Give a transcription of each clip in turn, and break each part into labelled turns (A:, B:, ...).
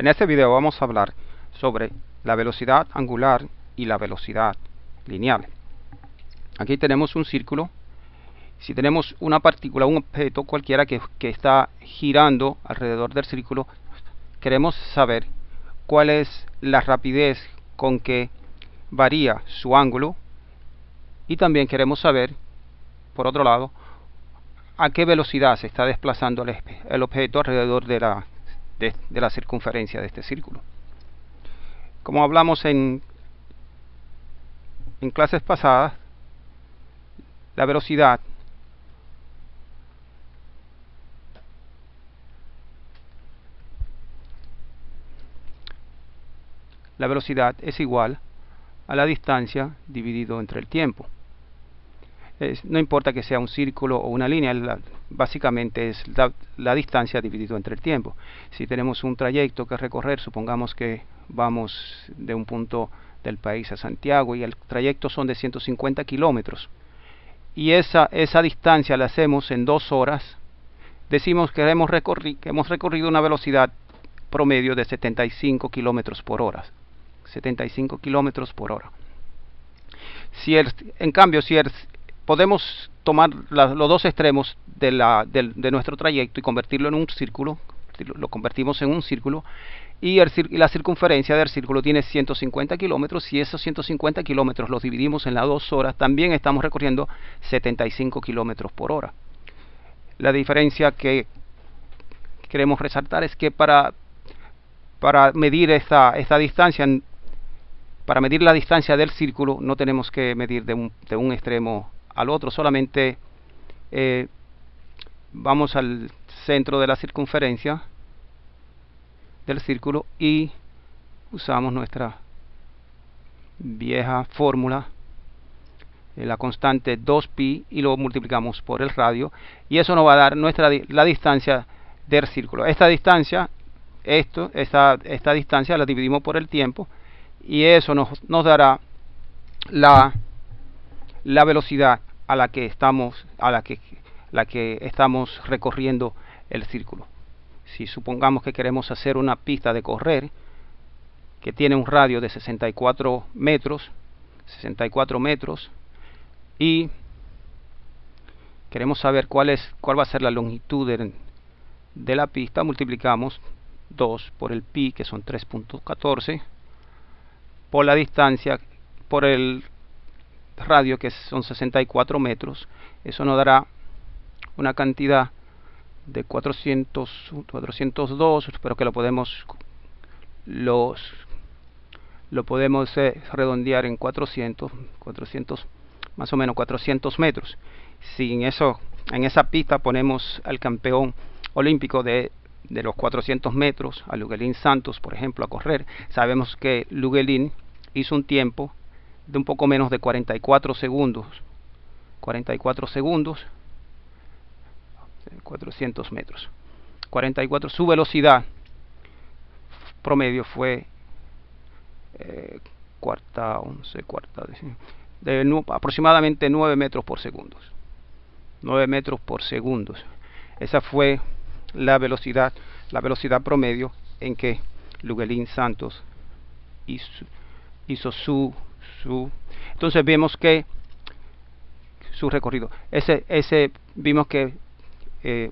A: En este video vamos a hablar sobre la velocidad angular y la velocidad lineal. Aquí tenemos un círculo. Si tenemos una partícula, un objeto cualquiera que está girando alrededor del círculo, queremos saber cuál es la rapidez con que varía su ángulo, y también queremos saber, por otro lado, a qué velocidad se está desplazando el objeto alrededor de la circunferencia de este círculo. Como hablamos en clases pasadas, la velocidad es igual a la distancia dividido entre el tiempo. No importa que sea un círculo o una línea, básicamente es la distancia dividido entre el tiempo. Si tenemos un trayecto que recorrer, supongamos que vamos de un punto del país a Santiago y el trayecto son de 150 kilómetros, y esa distancia la hacemos en 2 horas, decimos que hemos recorrido una velocidad promedio de 75 kilómetros por hora. 75 kilómetros por hora. En cambio, podemos tomar los dos extremos de nuestro trayecto y convertirlo en un círculo, lo convertimos en un círculo, y la circunferencia del círculo tiene 150 kilómetros, y esos 150 kilómetros los dividimos en las 2 horas, también estamos recorriendo 75 kilómetros por hora. La diferencia que queremos resaltar es que para medir esta distancia, para medir la distancia del círculo, no tenemos que medir de un extremo al otro, solamente vamos al centro de la circunferencia del círculo y usamos nuestra vieja fórmula, la constante 2pi, y lo multiplicamos por el radio, y eso nos va a dar la distancia del círculo. Esta distancia la dividimos por el tiempo, y eso nos dará la velocidad a la que estamos recorriendo el círculo. Si supongamos que queremos hacer una pista de correr que tiene un radio de 64 metros, y queremos saber cuál va a ser la longitud de la pista, multiplicamos 2 por el pi, que son 3.14, por la distancia, por el radio, que son 64 metros. Eso nos dará una cantidad de 402, pero que lo podemos redondear en 400, más o menos 400 metros. Si en esa pista ponemos al campeón olímpico de los 400 metros, a Luguelín Santos, por ejemplo, a correr, sabemos que Luguelín hizo un tiempo de un poco menos de 44 segundos. 400 metros. 44. Su velocidad promedio fue aproximadamente 9 metros por segundo. 9 metros por segundo. Esa fue la velocidad promedio en que Luguelín Santos hizo su entonces vemos que su recorrido, vimos que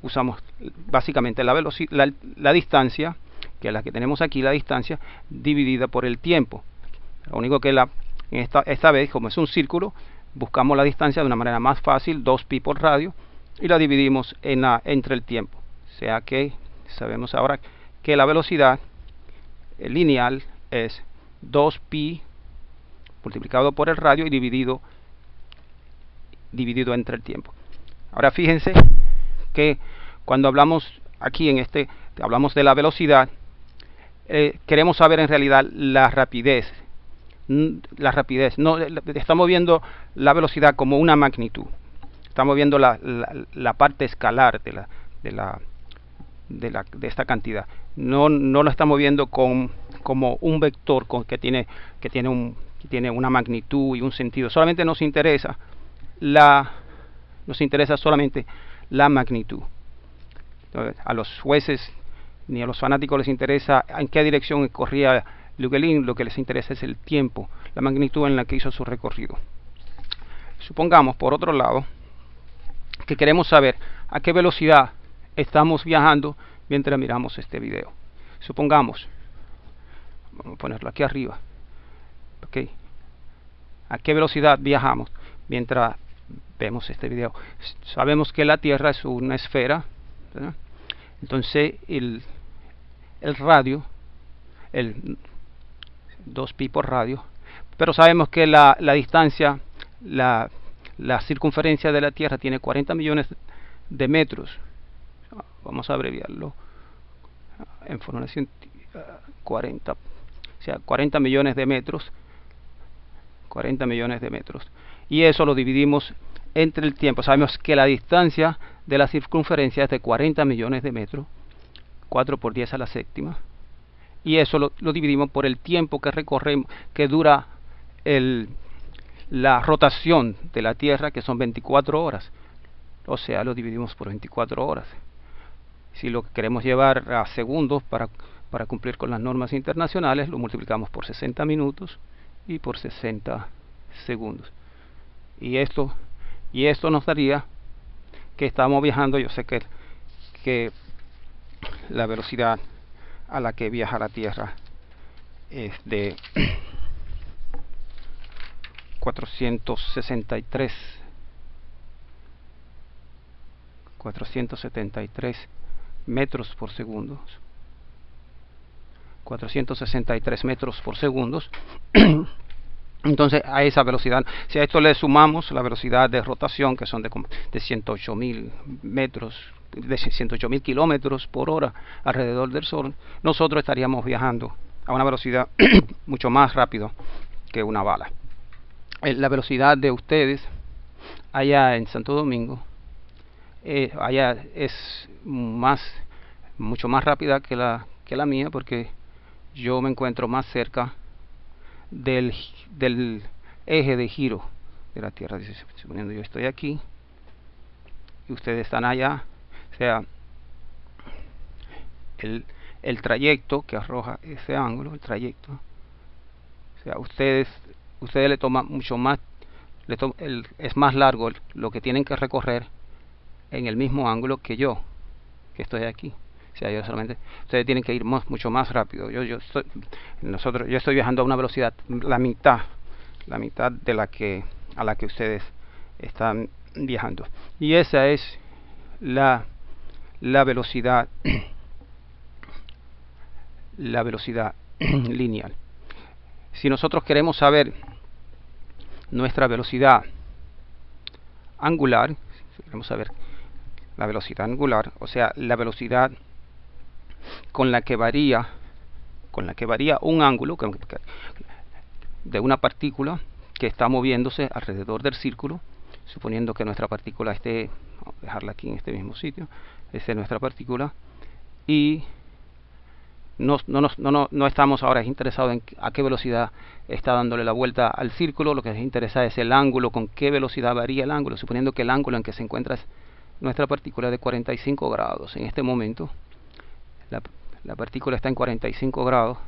A: usamos básicamente la distancia, que es la que tenemos aquí, la distancia dividida por el tiempo. Lo único que esta vez, como es un círculo, buscamos la distancia de una manera más fácil, 2pi por radio, y la dividimos entre el tiempo. O sea que sabemos ahora que la velocidad lineal es 2pi multiplicado por el radio y dividido entre el tiempo. Ahora fíjense que cuando hablamos aquí hablamos de la velocidad, queremos saber en realidad la rapidez. No estamos viendo la velocidad como una magnitud, estamos viendo la parte escalar de esta cantidad. No lo estamos viendo como un vector que tiene una magnitud y un sentido. Solamente nos interesa solamente la magnitud. A los jueces ni a los fanáticos les interesa en qué dirección corría Lugelin. Lo que les interesa es el tiempo, la magnitud en la que hizo su recorrido. Supongamos, por otro lado, que queremos saber a qué velocidad estamos viajando mientras miramos este video. Supongamos, vamos a ponerlo aquí arriba, okay, a qué velocidad viajamos mientras vemos este video. Sabemos que la Tierra es una esfera, ¿verdad? Entonces el radio, el 2pi por radio, pero sabemos que la distancia, la circunferencia de la Tierra tiene 40 millones de metros. Vamos a abreviarlo en forma 40, o sea, 40 millones de metros. 40 millones de metros. Y eso lo dividimos entre el tiempo. Sabemos que la distancia de la circunferencia es de 40 millones de metros, 4 por 10 a la séptima. Y eso lo dividimos por el tiempo que recorremos, que dura la rotación de la Tierra, que son 24 horas. O sea, lo dividimos por 24 horas. Si lo queremos llevar a segundos para cumplir con las normas internacionales, lo multiplicamos por 60 minutos y por 60 segundos. Y esto nos daría que estamos viajando. Yo sé que la velocidad a la que viaja la Tierra es de 473 metros por segundo. 463 metros por segundo. Entonces, a esa velocidad, si a esto le sumamos la velocidad de rotación, que son de 108.000 metros, de 108.000 kilómetros por hora alrededor del Sol, nosotros estaríamos viajando a una velocidad mucho más rápido que una bala. La velocidad de ustedes allá en Santo Domingo, allá es mucho más rápida que la mía, porque yo me encuentro más cerca del eje de giro de la Tierra. Suponiendo yo estoy aquí y ustedes están allá, o sea, el trayecto que arroja ese ángulo, o sea, ustedes le toman mucho más, es más largo lo que tienen que recorrer en el mismo ángulo que yo, que estoy aquí. O sea, ustedes tienen que ir mucho más rápido. Yo estoy viajando a una velocidad la mitad de a la que ustedes están viajando. Y esa es la velocidad lineal. Si nosotros queremos saber nuestra velocidad angular, si queremos saber la velocidad angular, o sea, la velocidad con la que varía un ángulo de una partícula que está moviéndose alrededor del círculo, suponiendo que nuestra partícula esté, vamos a dejarla aquí en este mismo sitio, esta es nuestra partícula, y no estamos ahora interesados en a qué velocidad está dándole la vuelta al círculo. Lo que nos interesa es el ángulo, con qué velocidad varía el ángulo, suponiendo que el ángulo en que se encuentra nuestra partícula de 45 grados. En este momento la partícula está en 45 grados.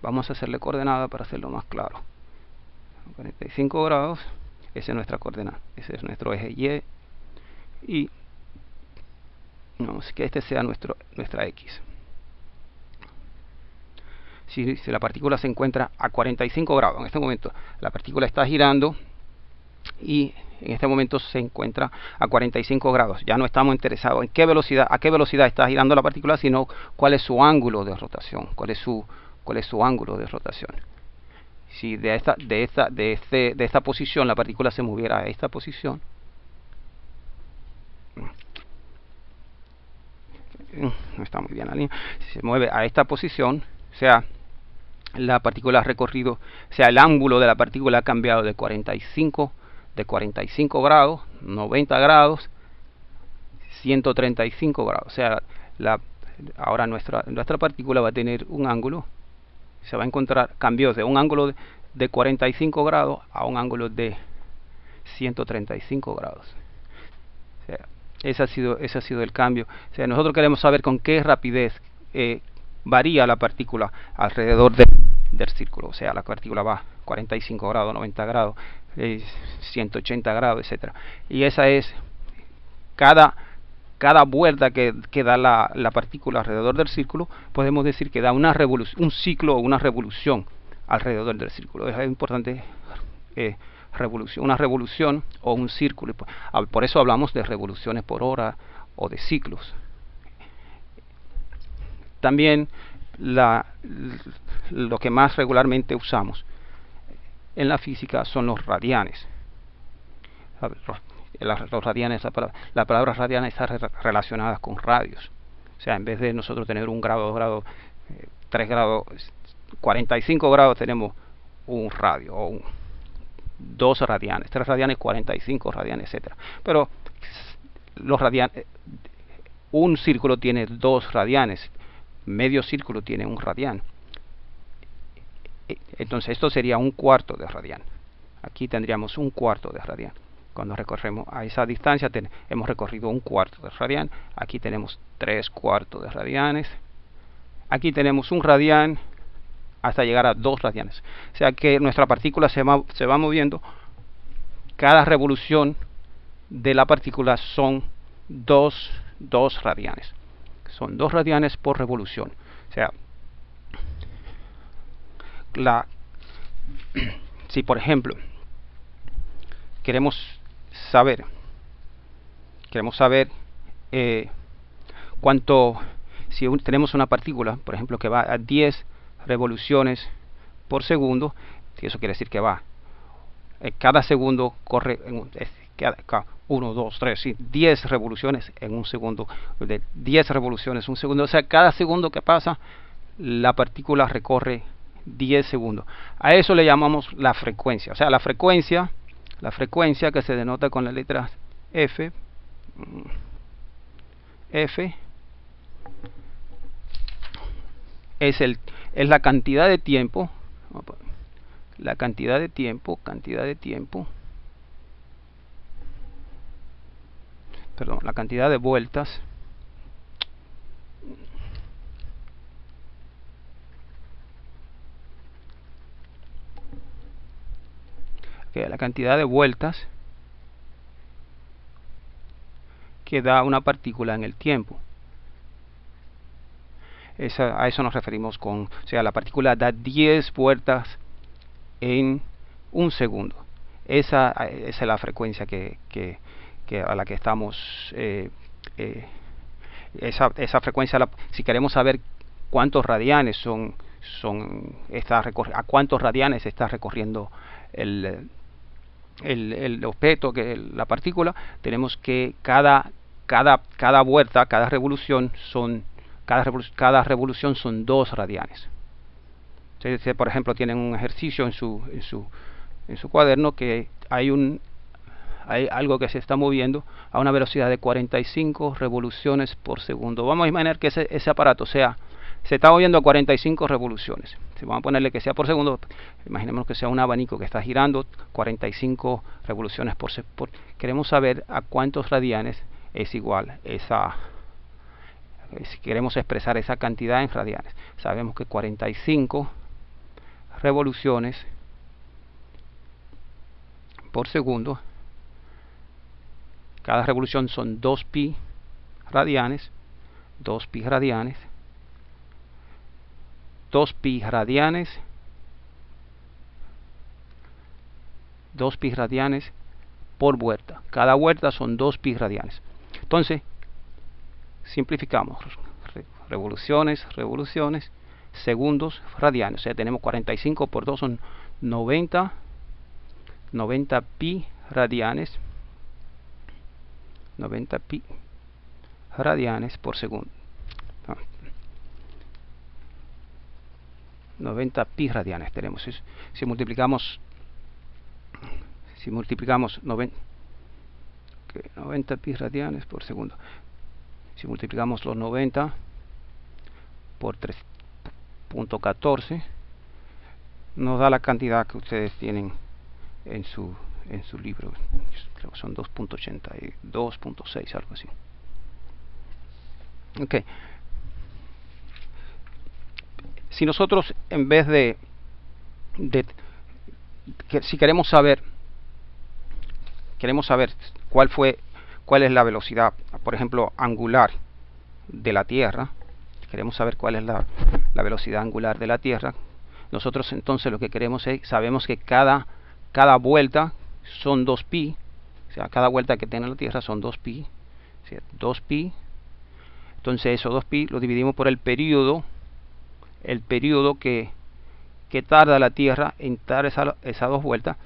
A: Vamos a hacerle coordenada para hacerlo más claro. 45 grados, esa es nuestra coordenada, ese es nuestro eje Y vamos que este sea nuestra X. Si la partícula se encuentra a 45 grados, en este momento la partícula está girando y en este momento se encuentra a 45 grados. Ya no estamos interesados en a qué velocidad está girando la partícula, sino cuál es su ángulo de rotación. Cuál es su ángulo de rotación. Si de esta posición la partícula se moviera a esta posición, no está muy bien la línea. Si se mueve a esta posición, o sea, la partícula ha recorrido, o sea, el ángulo de la partícula ha cambiado de 45 grados, 90 grados, 135 grados. O sea, ahora nuestra partícula va a tener un ángulo, se va a encontrar, cambios de un ángulo de 45 grados a un ángulo de 135 grados. O sea, ese ha sido el cambio. O sea, nosotros queremos saber con qué rapidez varía la partícula alrededor del círculo. O sea, la partícula va 45 grados, 90 grados, 180 grados, etcétera. Y esa es cada vuelta que da la partícula alrededor del círculo, podemos decir que da un ciclo o una revolución alrededor del círculo. Es importante una revolución o un círculo. Por eso hablamos de revoluciones por hora o de ciclos. También lo que más regularmente usamos en la física son los radianes. Los radianes, la palabra radian está relacionada con radios. O sea, en vez de nosotros tener 1 grado, 2 grados, 3 grados, 45 grados, tenemos un radio o 2 radianes, 3 radianes, 45 radianes, etcétera. Pero los radianes, un círculo tiene 2 radianes, medio círculo tiene 1 radian. Entonces esto sería 1/4 de radian. Aquí tendríamos 1/4 de radian. Cuando recorremos a esa distancia hemos recorrido 1/4 de radian. Aquí tenemos 3/4 de radianes. Aquí tenemos 1 radian hasta llegar a 2 radianes. O sea que nuestra partícula se va moviendo. Cada revolución de la partícula son 2 radianes. Son 2 radianes por revolución. O sea, si por ejemplo queremos saber cuánto, si tenemos una partícula, por ejemplo, que va a 10 revoluciones por segundo, eso quiere decir que va cada segundo corre 1, 2, 3, sí, 10 revoluciones en un segundo, de 10 revoluciones un segundo. O sea, cada segundo que pasa la partícula recorre 10 segundos. A eso le llamamos la frecuencia. O sea, la frecuencia que se denota con la letra F es la cantidad de tiempo, la cantidad de tiempo, perdón, la cantidad de vueltas la cantidad de vueltas que da una partícula en el tiempo. A eso nos referimos o sea, la partícula da 10 vueltas en un segundo. Esa es la frecuencia a la que estamos. Esa frecuencia, si queremos saber cuántos radianes a cuántos radianes está recorriendo el objeto, la partícula, tenemos que cada vuelta, cada revolución son 2 radianes. Entonces, por ejemplo, tienen un ejercicio en su cuaderno que hay algo que se está moviendo a una velocidad de 45 revoluciones por segundo. Vamos a imaginar que ese aparato se está moviendo a 45 revoluciones. Si vamos a ponerle que sea por segundo, imaginemos que sea un abanico que está girando 45 revoluciones por segundo. Queremos saber a cuántos radianes es igual si queremos expresar esa cantidad en radianes. Sabemos que 45 revoluciones por segundo, cada revolución son 2pi radianes, 2pi radianes, 2pi radianes, 2pi radianes por vuelta. Cada vuelta son 2pi radianes. Entonces, simplificamos. Revoluciones, segundos, radianes. O sea, tenemos 45 por 2 son 90 pi radianes. 90 pi radianes por segundo. 90 pi radianes tenemos. Si multiplicamos 90 pi radianes por segundo, si multiplicamos los 90 por 3.14, nos da la cantidad que ustedes tienen en en su libro, creo que son 2.82.6, algo así. Ok. Si nosotros, en vez si queremos saber cuál es la velocidad, por ejemplo, angular de la Tierra, queremos saber cuál es la velocidad angular de la Tierra, nosotros entonces lo que queremos es, sabemos que cada vuelta son 2pi, o sea, cada vuelta que tiene la Tierra son 2pi, o sea, 2pi, entonces eso 2pi lo dividimos por el periodo que tarda la Tierra en dar esas 2 vueltas.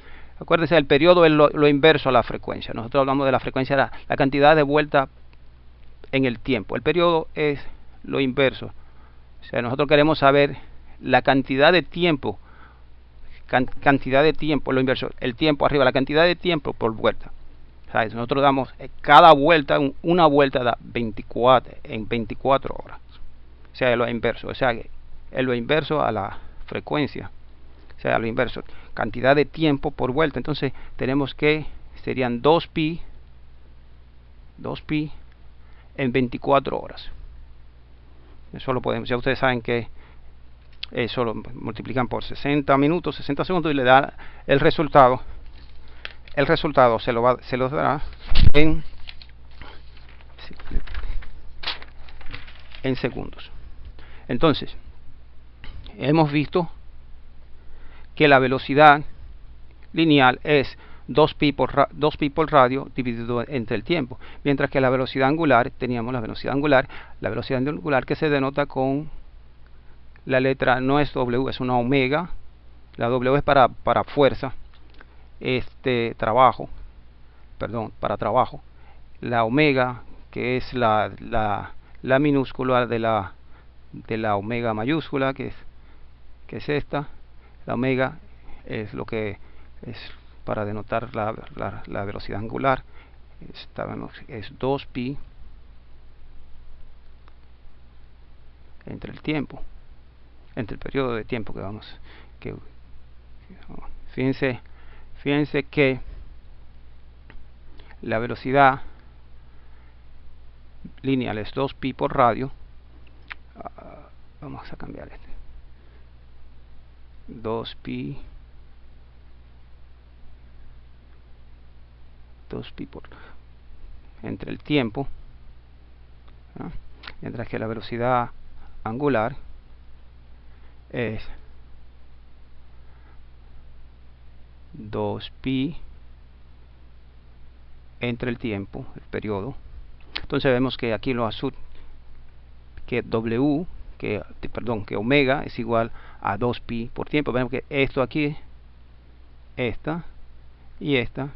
A: Acuérdense, el periodo es lo inverso a la frecuencia. Nosotros hablamos de la frecuencia, la cantidad de vueltas en el tiempo. El periodo es lo inverso. O sea, nosotros queremos saber la cantidad de tiempo, lo inverso, el tiempo arriba, la cantidad de tiempo por vuelta. ¿Sabes? Nosotros damos cada vuelta, una vuelta da 24 horas. O sea, es lo inverso. O sea, es lo inverso a la frecuencia. O sea, lo inverso, cantidad de tiempo por vuelta. Entonces tenemos que serían 2pi en 24 horas. Eso lo podemos, ya ustedes saben que eso lo multiplican por 60 minutos, 60 segundos y le da el resultado. El resultado se lo dará en segundos. Entonces, hemos visto que la velocidad lineal es 2pi por radio dividido entre el tiempo, mientras que la velocidad angular, teníamos la velocidad angular que se denota con la letra, no es W, es una omega. La W es para fuerza, para trabajo. La omega, que es la minúscula de la omega mayúscula, que es esta. La omega es lo que es para denotar la velocidad angular. Es 2pi entre el tiempo, entre el periodo de tiempo fíjense que la velocidad lineal es 2pi por radio. Vamos a cambiar 2pi por entre el tiempo, ¿no? Mientras que la velocidad angular es 2pi entre el tiempo, el periodo. Entonces vemos que aquí lo azul, que omega es igual a 2pi por tiempo. Vemos que esto aquí, esta y esta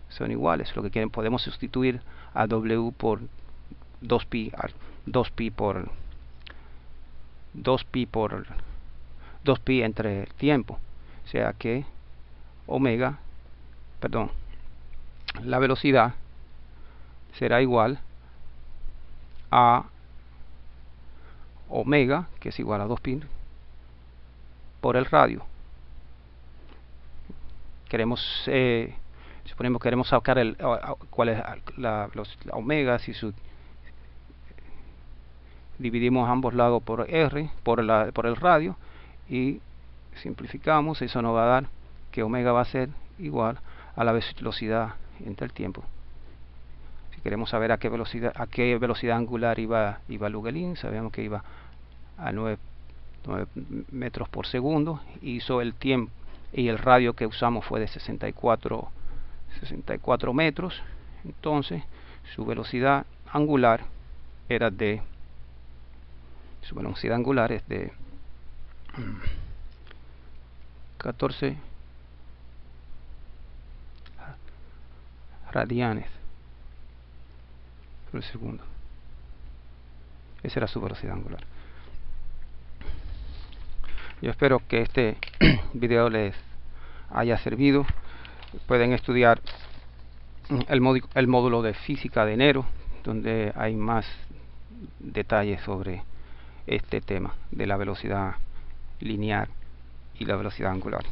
A: son iguales. Lo que podemos sustituir a W por 2pi entre el tiempo. O sea que la velocidad será igual a omega, que es igual a 2pi por el radio. Suponemos que queremos sacar cuál es la omega. Si dividimos ambos lados por r, por el radio, y simplificamos, eso nos va a dar que omega va a ser igual a la velocidad entre el tiempo. Si queremos saber a qué velocidad angular iba Lugelin, sabemos que iba a 9 metros por segundo. Hizo el tiempo y el radio que usamos fue de 64 metros. Entonces su velocidad angular es de 14 radianes por segundo. Esa era su velocidad angular. Yo espero que este video les haya servido. Pueden estudiar el módulo de física de enero, donde hay más detalles sobre este tema de la velocidad lineal y la velocidad angular.